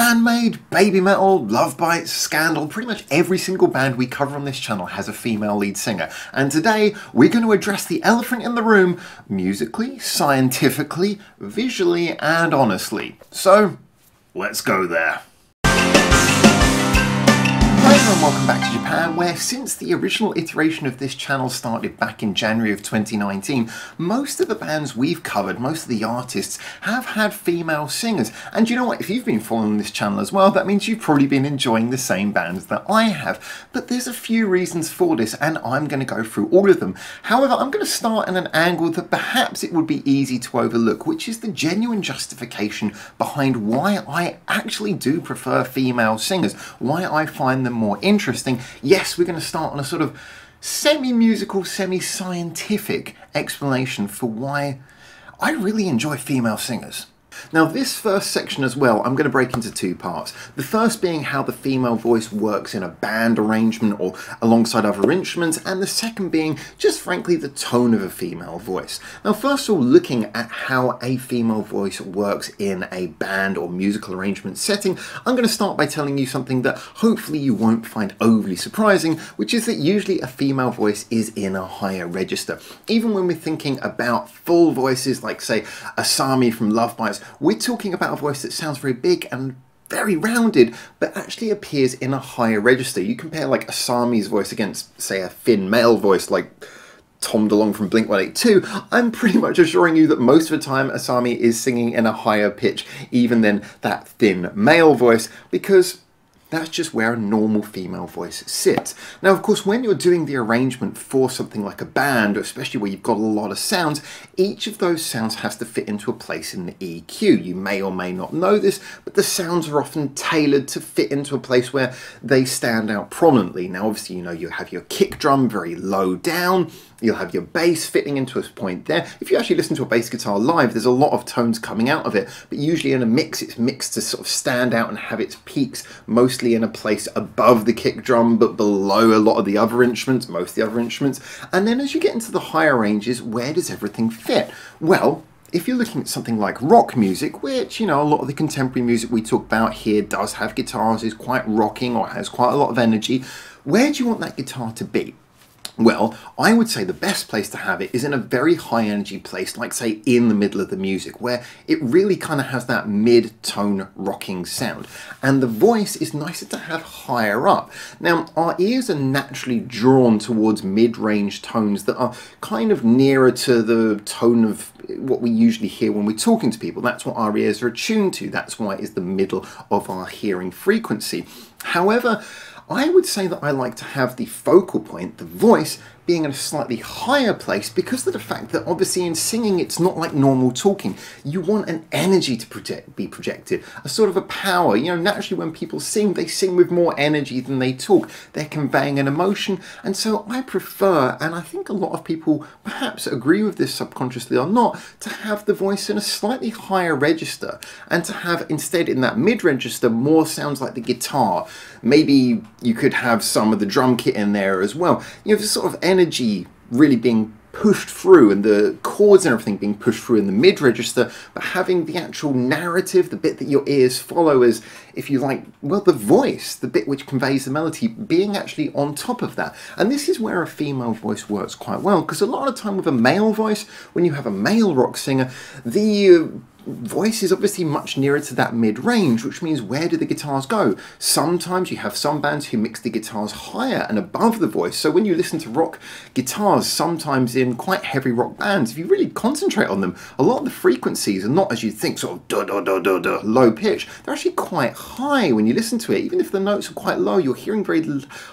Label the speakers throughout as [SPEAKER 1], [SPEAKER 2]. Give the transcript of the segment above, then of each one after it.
[SPEAKER 1] Band-maid, baby metal, love bites, scandal, pretty much every single band we cover on this channel has a female lead singer. And today we're going to address the elephant in the room musically, scientifically, visually and honestly. So let's go there. Hi everyone, welcome back to Japan, where since the original iteration of this channel started back in January of 2019, most of the bands we've covered, most of the artists, have had female singers. And you know what, if you've been following this channel as well, that means you've probably been enjoying the same bands that I have. But there's a few reasons for this, and I'm going to go through all of them. However, I'm going to start at an angle that perhaps it would be easy to overlook, which is the genuine justification behind why I actually do prefer female singers, why I find them more interesting. Yes, we're going to start on a sort of semi-musical, semi-scientific explanation for why I really enjoy female singers. Now this first section as well, I'm going to break into two parts. The first being how the female voice works in a band arrangement or alongside other instruments, and the second being just frankly the tone of a female voice. Now first of all, looking at how a female voice works in a band or musical arrangement setting, I'm going to start by telling you something that hopefully you won't find overly surprising, which is that usually a female voice is in a higher register. Even when we're thinking about full voices like say Asami from Love Bites, we're talking about a voice that sounds very big and very rounded, but actually appears in a higher register. You compare like Asami's voice against, say, a thin male voice like Tom DeLonge from Blink-182, I'm pretty much assuring you that most of the time Asami is singing in a higher pitch even than that thin male voice, because that's just where a normal female voice sits. Now, of course, when you're doing the arrangement for something like a band, especially where you've got a lot of sounds, each of those sounds has to fit into a place in the EQ. You may or may not know this, but the sounds are often tailored to fit into a place where they stand out prominently. Now, obviously, you know, you have your kick drum very low down, you'll have your bass fitting into a point there. If you actually listen to a bass guitar live, there's a lot of tones coming out of it, but usually in a mix, it's mixed to sort of stand out and have its peaks mostly in a place above the kick drum, but below a lot of the other instruments, most of the other instruments. And then as you get into the higher ranges, where does everything fit? Well, if you're looking at something like rock music, which, you know, a lot of the contemporary music we talk about here does have guitars, is quite rocking or has quite a lot of energy, where do you want that guitar to be? Well, I would say the best place to have it is in a very high energy place, like say in the middle of the music, where it really kind of has that mid-tone rocking sound. And the voice is nicer to have higher up. Now, our ears are naturally drawn towards mid-range tones that are kind of nearer to the tone of what we usually hear when we're talking to people. That's what our ears are attuned to. That's why it's the middle of our hearing frequency. However, I would say that I like to have the focal point, the voice, being in a slightly higher place because of the fact that obviously in singing it's not like normal talking. You want an energy to be projected, a sort of a power. You know, naturally when people sing, they sing with more energy than they talk. They're conveying an emotion, and so I prefer, and I think a lot of people perhaps agree with this subconsciously or not, to have the voice in a slightly higher register and to have instead in that mid-register more sounds like the guitar. Maybe you could have some of the drum kit in there as well. You know, the sort of energy really being pushed through and the chords and everything being pushed through in the mid-register, but having the actual narrative, the bit that your ears follow as, if you like, well, the voice, the bit which conveys the melody, being actually on top of that. And this is where a female voice works quite well, because a lot of the time with a male voice, when you have a male rock singer, the voice is obviously much nearer to that mid-range, which means where do the guitars go? Sometimes you have some bands who mix the guitars higher and above the voice. So when you listen to rock guitars, sometimes in quite heavy rock bands, if you really concentrate on them, a lot of the frequencies are not as you think, sort of da-da-da-da-da, low pitch. They're actually quite high when you listen to it. Even if the notes are quite low, you're hearing very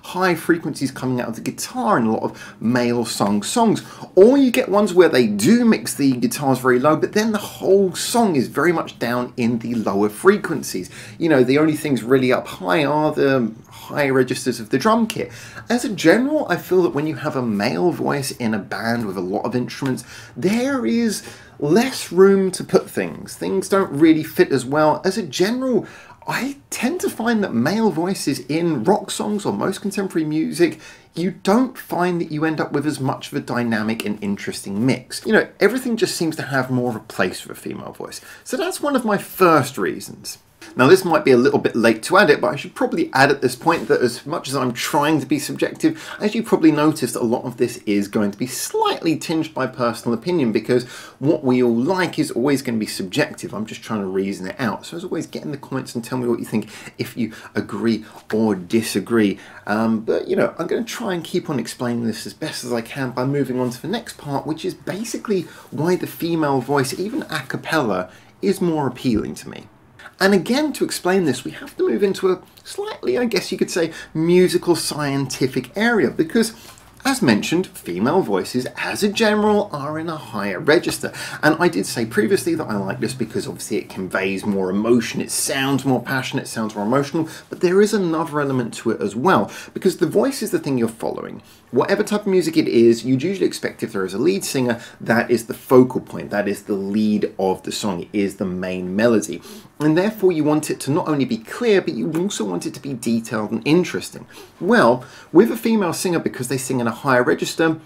[SPEAKER 1] high frequencies coming out of the guitar in a lot of male sung songs. Or you get ones where they do mix the guitars very low, but then the whole song is very much down in the lower frequencies. You know, the only things really up high are the high registers of the drum kit. As a general, I feel that when you have a male voice in a band with a lot of instruments, there is less room to put things. Things don't really fit as well. As a general, I tend to find that male voices in rock songs or most contemporary music, you don't find that you end up with as much of a dynamic and interesting mix. You know, everything just seems to have more of a place for a female voice. So that's one of my first reasons. Now this might be a little bit late to add it, but I should probably add at this point that as much as I'm trying to be subjective, as you probably noticed, a lot of this is going to be slightly tinged by personal opinion, because what we all like is always going to be subjective. I'm just trying to reason it out. So as always, get in the comments and tell me what you think, if you agree or disagree. But you know, I'm going to try and keep on explaining this as best as I can by moving on to the next part, which is basically why the female voice, even a cappella, is more appealing to me. And again, to explain this, we have to move into a slightly, I guess you could say, musical scientific area, because as mentioned, female voices, as a general, are in a higher register. And I did say previously that I like this because obviously it conveys more emotion, it sounds more passionate, it sounds more emotional, but there is another element to it as well, because the voice is the thing you're following. Whatever type of music it is, you'd usually expect if there is a lead singer, that is the focal point, that is the lead of the song, it is the main melody. And therefore you want it to not only be clear, but you also want it to be detailed and interesting. Well, with a female singer, because they sing in a higher register,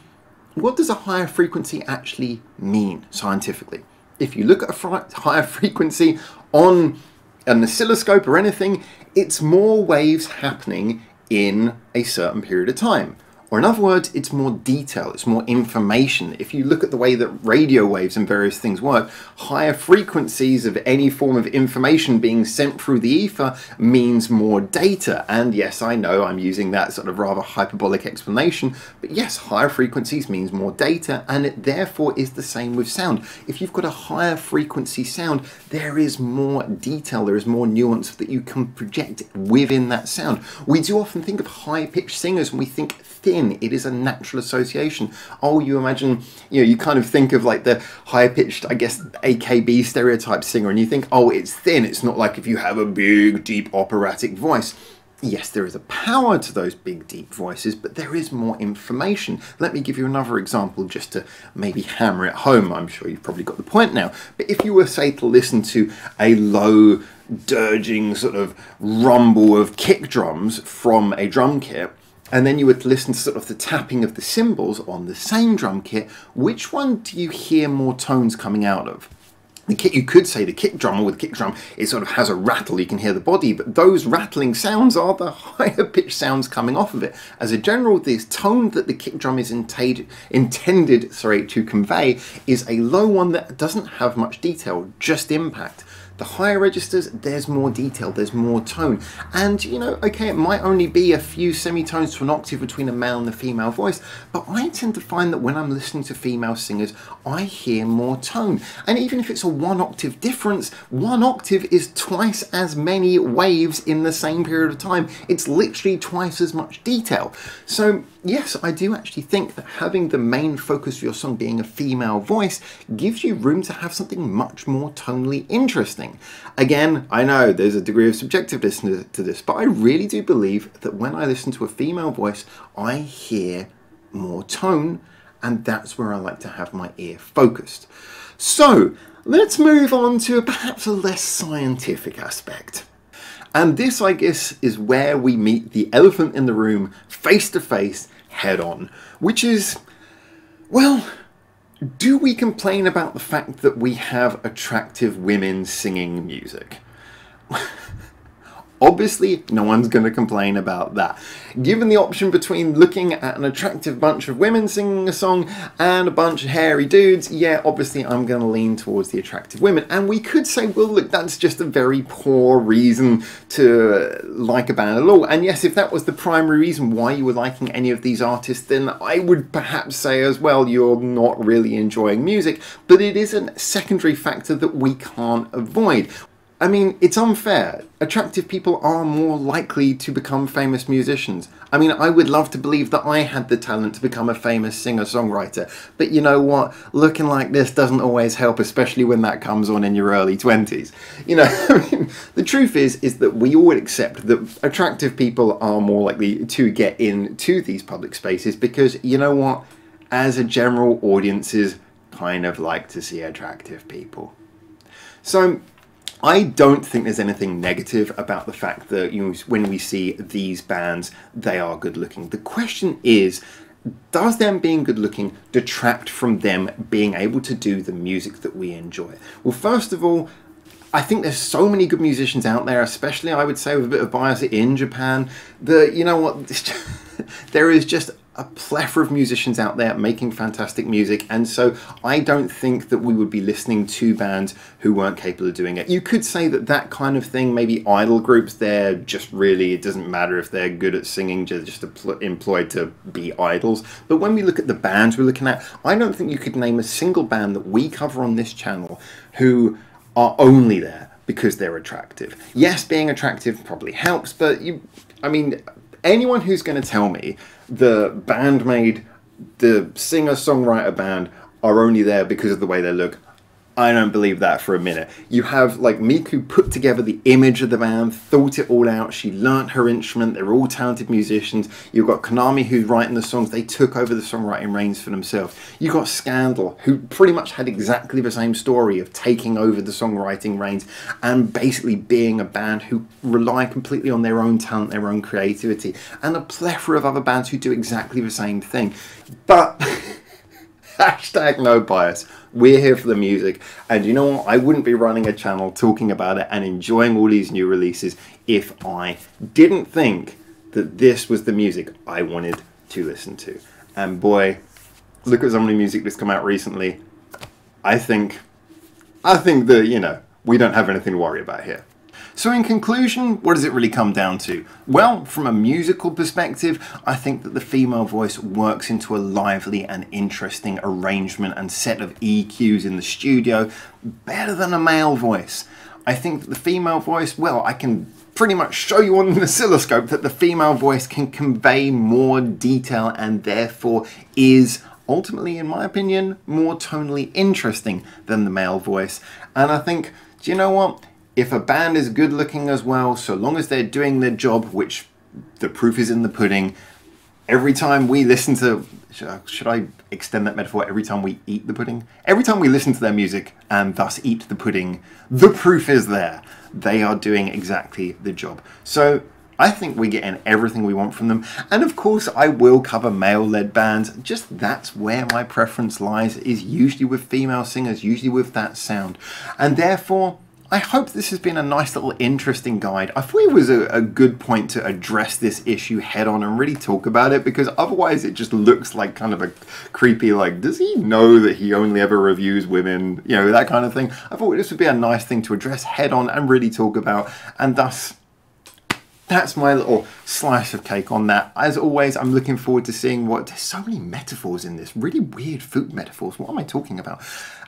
[SPEAKER 1] what does a higher frequency actually mean scientifically? If you look at a higher frequency on an oscilloscope or anything, it's more waves happening in a certain period of time. Or in other words, it's more detail, it's more information. If you look at the way that radio waves and various things work, higher frequencies of any form of information being sent through the ether means more data. And yes, I know I'm using that sort of rather hyperbolic explanation, but yes, higher frequencies means more data, and it therefore is the same with sound. If you've got a higher frequency sound, there is more detail, there is more nuance that you can project within that sound. We do often think of high-pitched singers when we think thin. It is a natural association. Oh, you imagine, you know, you kind of think of like the high-pitched, I guess, AKB stereotype singer, and you think, oh, it's thin. It's not like if you have a big, deep operatic voice. Yes, there is a power to those big, deep voices, but there is more information. Let me give you another example just to maybe hammer it home. I'm sure you've probably got the point now. But if you were, say, to listen to a low, dirging sort of rumble of kick drums from a drum kit, and then you would listen to sort of the tapping of the cymbals on the same drum kit, which one do you hear more tones coming out of? The kick, you could say the kick drum, or with the kick drum, it sort of has a rattle, you can hear the body, but those rattling sounds are the higher pitched sounds coming off of it. As a general, this tone that the kick drum is intended to convey is a low one that doesn't have much detail, just impact. The higher registers, there's more detail, there's more tone. And, you know, okay, it might only be a few semitones to an octave between a male and a female voice, but I tend to find that when I'm listening to female singers, I hear more tone. And even if it's a 1 octave difference, 1 octave is twice as many waves in the same period of time. It's literally twice as much detail. So, yes, I do actually think that having the main focus of your song being a female voice gives you room to have something much more tonally interesting. Again, I know there's a degree of subjectiveness to this, but I really do believe that when I listen to a female voice, I hear more tone, and that's where I like to have my ear focused. So, let's move on to perhaps a less scientific aspect. And this, I guess, is where we meet the elephant in the room, face to face, head on, which is, well, do we complain about the fact that we have attractive women singing music? Obviously, no one's going to complain about that. Given the option between looking at an attractive bunch of women singing a song and a bunch of hairy dudes, yeah, obviously I'm going to lean towards the attractive women. And we could say, well, look, that's just a very poor reason to like a band at all. And yes, if that was the primary reason why you were liking any of these artists, then I would perhaps say as well, you're not really enjoying music. But it is a secondary factor that we can't avoid. I mean, it's unfair. Attractive people are more likely to become famous musicians. I mean, I would love to believe that I had the talent to become a famous singer-songwriter, but you know what? Looking like this doesn't always help, especially when that comes on in your early 20s. You know, I mean, the truth is that we all accept that attractive people are more likely to get into these public spaces because, you know what? As a general, audiences kind of like to see attractive people. So, I don't think there's anything negative about the fact that, you know, when we see these bands, they are good looking. The question is, does them being good looking detract from them being able to do the music that we enjoy? Well, first of all, I think there's so many good musicians out there, especially I would say with a bit of bias in Japan, that, you know what, there is just a plethora of musicians out there making fantastic music, and so I don't think that we would be listening to bands who weren't capable of doing it. You could say that that kind of thing, maybe idol groups, they're just really, it doesn't matter if they're good at singing, just employed to be idols. But when we look at the bands we're looking at, I don't think you could name a single band that we cover on this channel who are only there because they're attractive. Yes, being attractive probably helps, but I mean, anyone who's going to tell me the band-maid, the singer-songwriter band are only there because of the way they look, I don't believe that for a minute. You have, like, Miku put together the image of the band, thought it all out, she learnt her instrument, they're all talented musicians. You've got Konami who's writing the songs, they took over the songwriting reins for themselves. You've got Scandal, who pretty much had exactly the same story of taking over the songwriting reins and basically being a band who rely completely on their own talent, their own creativity. And a plethora of other bands who do exactly the same thing. But... hashtag no bias. We're here for the music, and you know what? I wouldn't be running a channel talking about it and enjoying all these new releases if I didn't think that this was the music I wanted to listen to. And boy, look at some of the music that's come out recently. I think that, you know, we don't have anything to worry about here. So in conclusion, what does it really come down to? Well, from a musical perspective, I think that the female voice works into a lively and interesting arrangement and set of EQs in the studio better than a male voice. I think that the female voice, well, I can pretty much show you on the oscilloscope that the female voice can convey more detail and therefore is ultimately, in my opinion, more tonally interesting than the male voice. And I think, do you know what? If a band is good looking as well, so long as they're doing their job, which the proof is in the pudding, every time we listen to, should I extend that metaphor, every time we eat the pudding? Every time we listen to their music and thus eat the pudding, the proof is there. They are doing exactly the job. So I think we're getting everything we want from them. And of course, I will cover male-led bands. Just that's where my preference lies, is usually with female singers, usually with that sound. And therefore, I hope this has been a nice little interesting guide. I thought it was a good point to address this issue head on and really talk about it, because otherwise it just looks like kind of a creepy, like, does he know that he only ever reviews women? You know, that kind of thing. I thought this would be a nice thing to address head on and really talk about, and thus that's my little slice of cake on that. As always, I'm looking forward to seeing there's so many metaphors in this, really weird food metaphors. What am I talking about?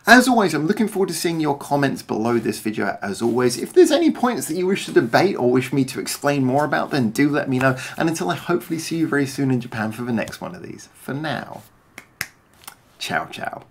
[SPEAKER 1] As always, I'm looking forward to seeing your comments below this video. As always, if there's any points that you wish to debate or wish me to explain more about, then do let me know. And until I hopefully see you very soon in Japan for the next one of these, for now, ciao ciao.